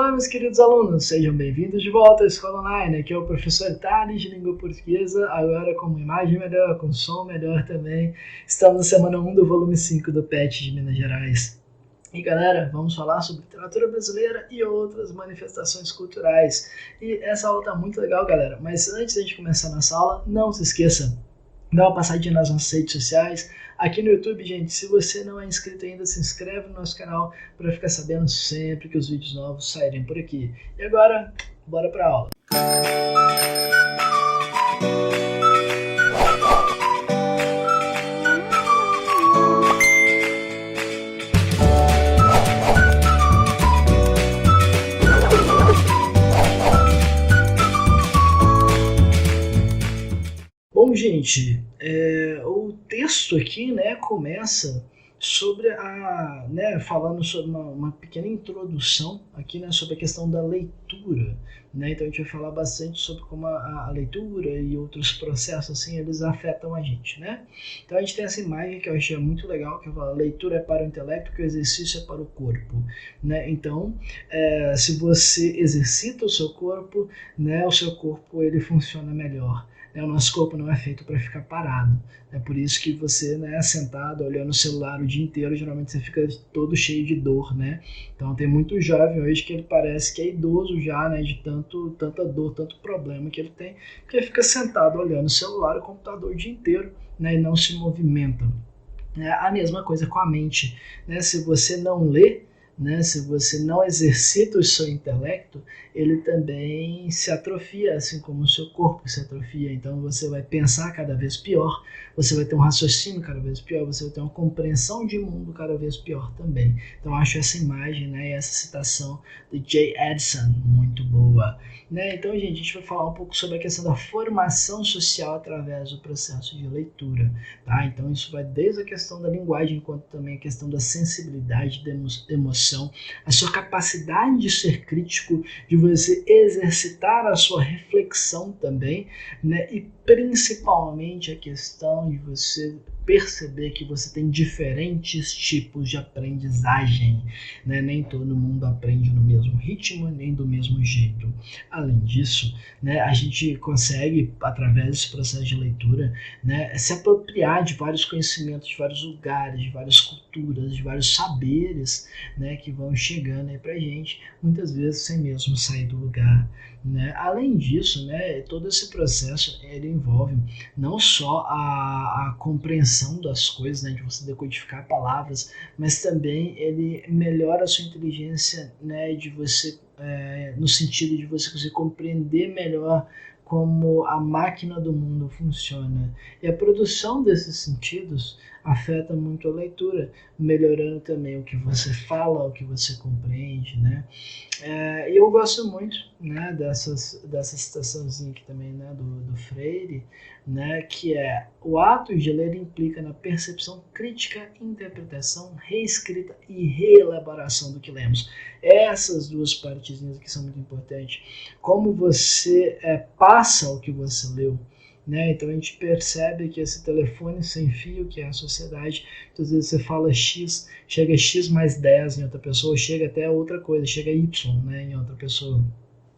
Olá, meus queridos alunos, sejam bem-vindos de volta à Escola Online. Aqui é o professor Thales de Língua Portuguesa, agora com uma imagem melhor, com som melhor também. Estamos na semana 1 do volume 5 do PET de Minas Gerais. E galera, vamos falar sobre literatura brasileira e outras manifestações culturais. E essa aula tá muito legal, galera, mas antes de a gente começar nossa aula, não se esqueça, dá uma passadinha nas nossas redes sociais. Aqui no YouTube, gente, se você não é inscrito ainda, se inscreve no nosso canal para ficar sabendo sempre que os vídeos novos saírem por aqui. E agora, bora para a aula. Bom, gente, o texto aqui, né, começa sobre falando sobre uma pequena introdução aqui, né, sobre a questão da leitura, né? Então a gente vai falar bastante sobre como a leitura e outros processos assim eles afetam a gente, né? Então a gente tem essa imagem que eu achei muito legal, que fala: leitura é para o intelecto, que o exercício é para o corpo, né? Então se você exercita o seu corpo, né, o seu corpo ele funciona melhor. O nosso corpo não é feito para ficar parado. É por isso que você, né, sentado, olhando o celular o dia inteiro, geralmente você fica todo cheio de dor, né? Então tem muito jovem hoje que ele parece que é idoso já, né, de tanta dor, tanto problema que ele tem, porque ele fica sentado olhando o celular e o computador o dia inteiro, né, e não se movimenta. A mesma coisa com a mente, né? Se você não lê, né, se você não exercita o seu intelecto, ele também se atrofia, assim como o seu corpo se atrofia. Então você vai pensar cada vez pior, você vai ter um raciocínio cada vez pior, você vai ter uma compreensão de mundo cada vez pior também. Então acho essa imagem, né, e essa citação de J. Edson muito boa, né? Então, gente, a gente vai falar um pouco sobre a questão da formação social através do processo de leitura, tá? Então isso vai desde a questão da linguagem, quanto também a questão da sensibilidade, da emoção, a sua capacidade de ser crítico, de você exercitar a sua reflexão também, né? E principalmente a questão de você perceber que você tem diferentes tipos de aprendizagem, né? Nem todo mundo aprende no mesmo ritmo, nem do mesmo jeito. Além disso, né, a gente consegue, através desse processo de leitura, né, se apropriar de vários conhecimentos, de vários lugares, de várias culturas, de vários saberes, né, que vão chegando aí pra gente, muitas vezes sem mesmo sair do lugar, né? Além disso, né, todo esse processo ele envolve não só a compreensão das coisas, né, de você decodificar palavras, mas também ele melhora a sua inteligência, né, de você no sentido de você conseguir compreender melhor como a máquina do mundo funciona. E a produção desses sentidos afeta muito a leitura, melhorando também o que você fala, o que você compreende, né? E eu gosto muito, né, dessa citaçãozinha aqui também, né, do Freire, né, que é: o ato de ler implica na percepção crítica, interpretação, reescrita e reelaboração do que lemos. Essas duas partezinhas aqui são muito importantes. Como você passa o que você leu, né? Então a gente percebe que esse telefone sem fio, que é a sociedade, às vezes você fala X, chega X mais 10 em outra pessoa, chega até outra coisa, chega Y, né, em outra pessoa.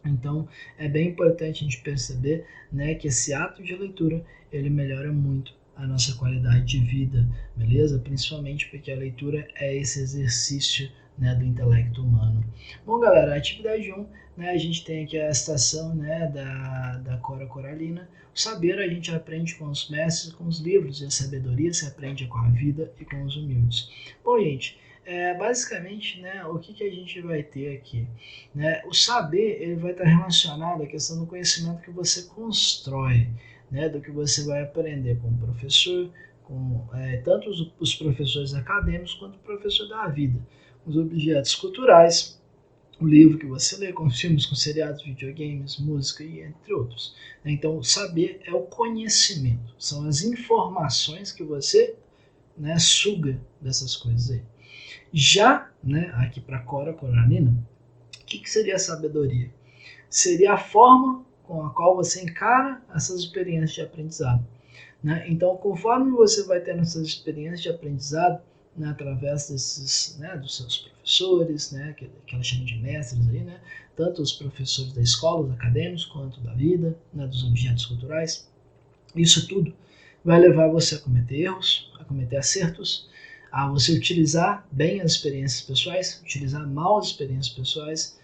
Então é bem importante a gente perceber, né, que esse ato de leitura ele melhora muito a nossa qualidade de vida, beleza? Principalmente porque a leitura é esse exercício, né, do intelecto humano. Bom, galera, a atividade 1, né, a gente tem aqui a citação, né, da Cora Coralina. O saber a gente aprende com os mestres, com os livros, e a sabedoria se aprende com a vida e com os humildes. Bom, gente, basicamente, né, o que a gente vai ter aqui, né? O saber ele vai estar relacionado à questão do conhecimento que você constrói, né, do que você vai aprender com o professor, com tanto os professores acadêmicos quanto o professor da vida, os objetos culturais, o livro que você lê, com filmes, com seriados, videogames, música e entre outros. Então, saber é o conhecimento, são as informações que você, né, suga dessas coisas aí. Já, né, aqui para Cora Coralina, o que seria a sabedoria? Seria a forma com a qual você encara essas experiências de aprendizado, né? Então, conforme você vai tendo essas experiências de aprendizado, né, através desses, né, dos seus professores, né, que ela chama de mestres aí, né, tanto os professores da escola, os acadêmicos, quanto da vida, né, dos objetos culturais. Isso tudo vai levar você a cometer erros, a cometer acertos, a você utilizar bem as experiências pessoais, utilizar mal as experiências pessoais,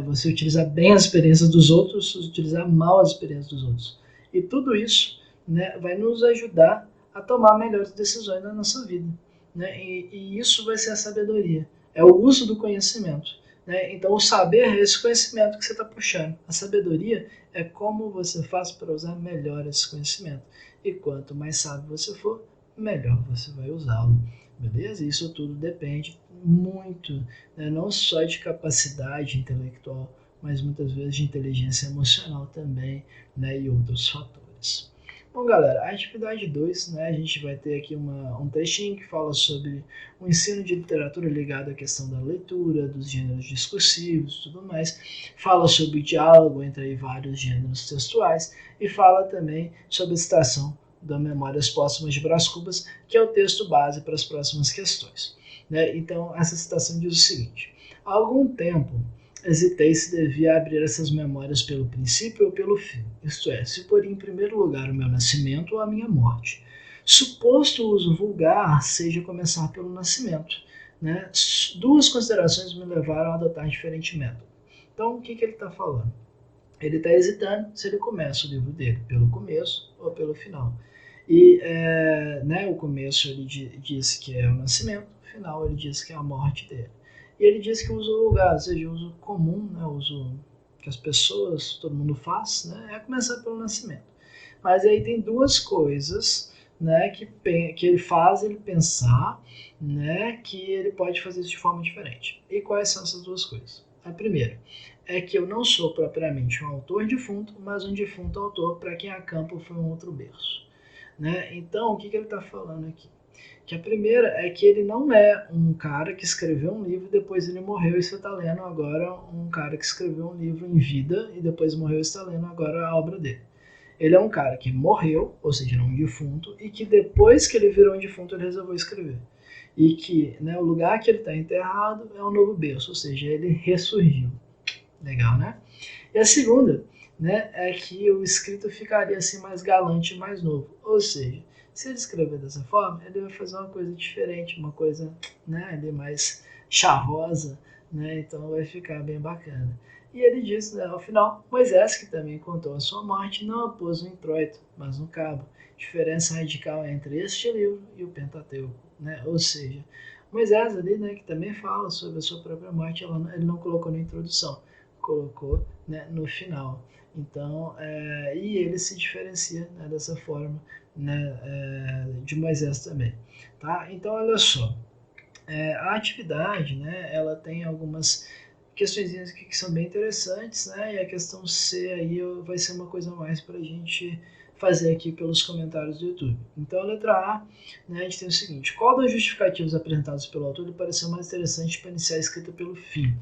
você utilizar bem as experiências dos outros, utilizar mal as experiências dos outros. E tudo isso, né, vai nos ajudar a tomar melhores decisões na nossa vida. Né? E isso vai ser a sabedoria, é o uso do conhecimento. Né? Então, o saber é esse conhecimento que você está puxando. A sabedoria é como você faz para usar melhor esse conhecimento. E quanto mais sábio você for, melhor você vai usá-lo. Beleza? Isso tudo depende muito, né? Não só de capacidade intelectual, mas muitas vezes de inteligência emocional também, né? E outros fatores. Bom, galera, a atividade 2, né, a gente vai ter aqui um trechinho que fala sobre o ensino de literatura ligado à questão da leitura, dos gêneros discursivos e tudo mais. Fala sobre o diálogo entre vários gêneros textuais e fala também sobre a citação da Memórias Póstumas de Brás Cubas, que é o texto base para as próximas questões. Né? Então, essa citação diz o seguinte: há algum tempo hesitei se devia abrir essas memórias pelo princípio ou pelo fim, isto é, se por em primeiro lugar o meu nascimento ou a minha morte. Suposto o uso vulgar seja começar pelo nascimento. Né? Duas considerações me levaram a adotar diferente método. Então, o que ele está falando? Ele está hesitando se ele começa o livro dele pelo começo ou pelo final. E né, o começo ele diz que é o nascimento, o final ele diz que é a morte dele. E ele diz que o uso vulgar, ou seja, o uso comum, né, o uso que as pessoas, todo mundo faz, né, é começar pelo nascimento. Mas aí tem duas coisas, né, que ele faz ele pensar, né, que ele pode fazer isso de forma diferente. E quais são essas duas coisas? A primeira é que eu não sou propriamente um autor defunto, mas um defunto autor para quem a campo foi um outro berço. Né? Então, o que ele está falando aqui? Que a primeira é que ele não é um cara que escreveu um livro e depois ele morreu e você está lendo agora um cara que escreveu um livro em vida e depois morreu e está lendo agora a obra dele. Ele é um cara que morreu, ou seja, é um defunto, e que depois que ele virou um defunto ele resolveu escrever. E que, né, o lugar que ele está enterrado é um novo berço, ou seja, ele ressurgiu. Legal, né? E a segunda, né, é que o escrito ficaria assim mais galante e mais novo. Ou seja, se ele escrever dessa forma, ele vai fazer uma coisa diferente, uma coisa, né, ali mais chavosa, né? Então vai ficar bem bacana. E ele diz, né, ao final, Moisés, que também contou a sua morte, não a pôs no introito, mas no cabo. Diferença radical entre este livro e o Pentateuco, né? Ou seja, Moisés ali, né, que também fala sobre a sua própria morte, ele não colocou na introdução, colocou, né, no final. Então, e ele se diferencia, né, dessa forma, né, de Moisés também. Tá? Então, olha só, a atividade, né, ela tem algumas questões que são bem interessantes, né, e a questão C aí vai ser uma coisa mais para a gente fazer aqui pelos comentários do YouTube. Então, a letra A, né, a gente tem o seguinte: qual das justificativas apresentadas pelo autor lhe pareceu mais interessante para iniciar a escrita pelo fim?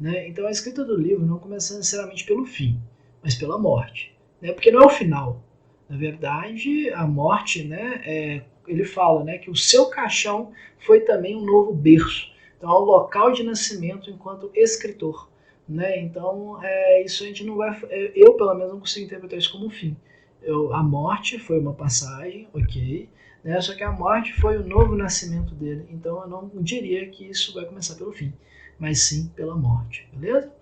Né? Então, a escrita do livro não começa necessariamente pelo fim, mas pela morte, né? Porque não é o final. Na verdade, a morte, né, ele fala, né, que o seu caixão foi também um novo berço. Então, é o local de nascimento enquanto escritor. Né? Então, isso a gente não vai. Eu, pelo menos, não consigo interpretar isso como um fim. A morte foi uma passagem, ok, né? Só que a morte foi o novo nascimento dele. Então, eu não diria que isso vai começar pelo fim, mas sim pela morte, beleza?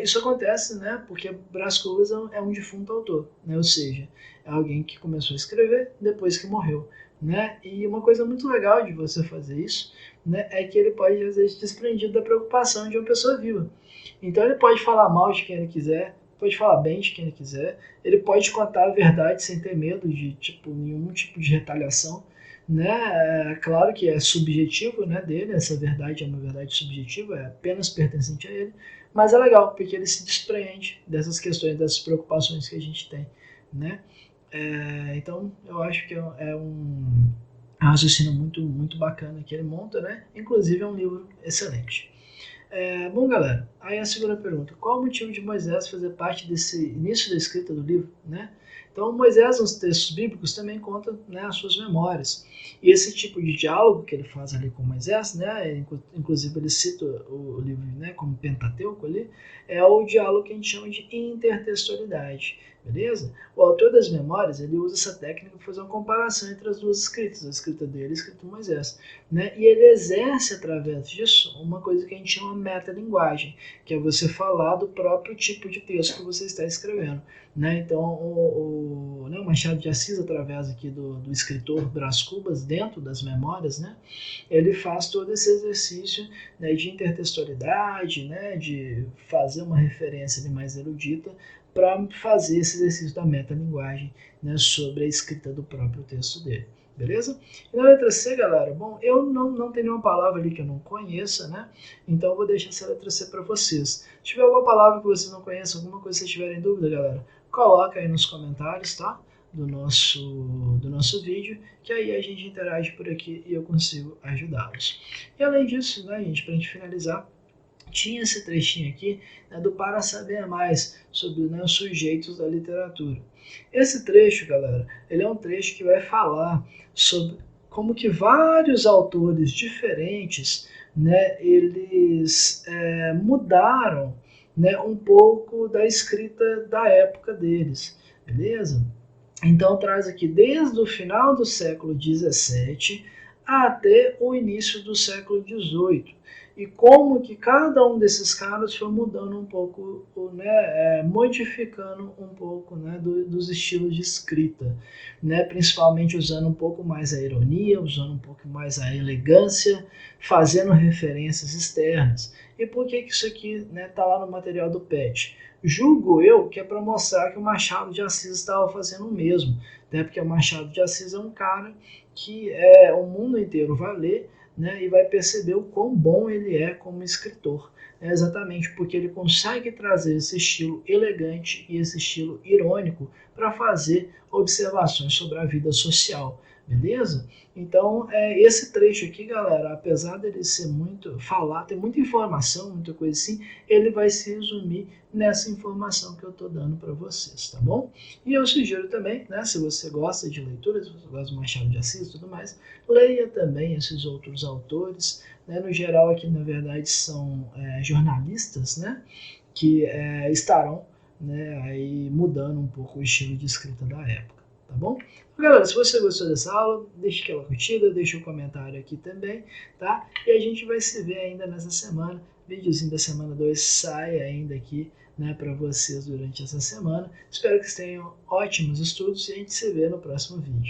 Isso acontece, né, porque Brás Cubas é um defunto autor, né, ou seja, é alguém que começou a escrever depois que morreu, né, e uma coisa muito legal de você fazer isso, né, é que ele pode às vezes desprendido da preocupação de uma pessoa viva. Então ele pode falar mal de quem ele quiser, pode falar bem de quem ele quiser, ele pode contar a verdade sem ter medo de nenhum tipo de retaliação, né? Claro que é subjetivo, né, dele, essa verdade é uma verdade subjetiva, é apenas pertencente a ele, mas é legal porque ele se despreende dessas questões, dessas preocupações que a gente tem, né? Então eu acho que é um raciocínio muito bacana que ele monta, né? Inclusive é um livro excelente. Bom, galera, Aí a segunda pergunta, qual o motivo de Moisés fazer parte desse início da escrita do livro, né? Então, Moisés, nos textos bíblicos, também conta, né, as suas memórias. E esse tipo de diálogo que ele faz ali com Moisés, né, inclusive ele cita o livro, né, como Pentateuco ali, é o diálogo que a gente chama de intertextualidade, beleza? O autor das memórias, ele usa essa técnica para fazer uma comparação entre as duas escritas, a escrita dele e a escrita de Moisés, né? E ele exerce, através disso, uma coisa que a gente chama metalinguagem, que é você falar do próprio tipo de texto que você está escrevendo. Né? Então, o Machado de Assis, através aqui do escritor Brás Cubas, dentro das memórias, né, ele faz todo esse exercício, né, de intertextualidade, né, de fazer uma referência mais erudita para fazer esse exercício da metalinguagem, né, sobre a escrita do próprio texto dele. Beleza? E na letra C, galera, bom, eu não tenho nenhuma palavra ali que eu não conheça, né? Então eu vou deixar essa letra C para vocês. Se tiver alguma palavra que vocês não conheçam, alguma coisa que vocês tiverem dúvida, galera, coloca aí nos comentários, tá? Do nosso vídeo, que aí a gente interage por aqui e eu consigo ajudá-los. E além disso, né, gente, pra gente finalizar, tinha esse trechinho aqui, né, do Para Saber Mais, sobre, né, os sujeitos da literatura. Esse trecho, galera, ele é um trecho que vai falar sobre como que vários autores diferentes, né, eles mudaram, né, um pouco da escrita da época deles, beleza? Então traz aqui desde o final do século XVII até o início do século XVIII. E como que cada um desses caras foi mudando um pouco, né, modificando um pouco, né, dos estilos de escrita, né, principalmente usando um pouco mais a ironia, usando um pouco mais a elegância, fazendo referências externas. E por que isso aqui, né, tá lá no material do PET? Julgo eu que é para mostrar que o Machado de Assis estava fazendo o mesmo, né? Porque o Machado de Assis é um cara que o mundo inteiro vai ler, né? E vai perceber o quão bom ele é como escritor. É exatamente porque ele consegue trazer esse estilo elegante e esse estilo irônico para fazer observações sobre a vida social. Beleza? Então, esse trecho aqui, galera, apesar dele ser muito falar, ter muita informação, muita coisa assim, ele vai se resumir nessa informação que eu estou dando para vocês, tá bom? E eu sugiro também, né, se você gosta de leitura, se você gosta do Machado de Assis e tudo mais, leia também esses outros autores, né, no geral aqui na verdade são jornalistas, né, que estarão, né, aí mudando um pouco o estilo de escrita da época, tá bom? Galera, se você gostou dessa aula, deixa aquela curtida, deixa um comentário aqui também, tá? E a gente vai se ver ainda nessa semana. Videozinho da semana 2 sai ainda aqui, né, para vocês durante essa semana. Espero que vocês tenham ótimos estudos e a gente se vê no próximo vídeo.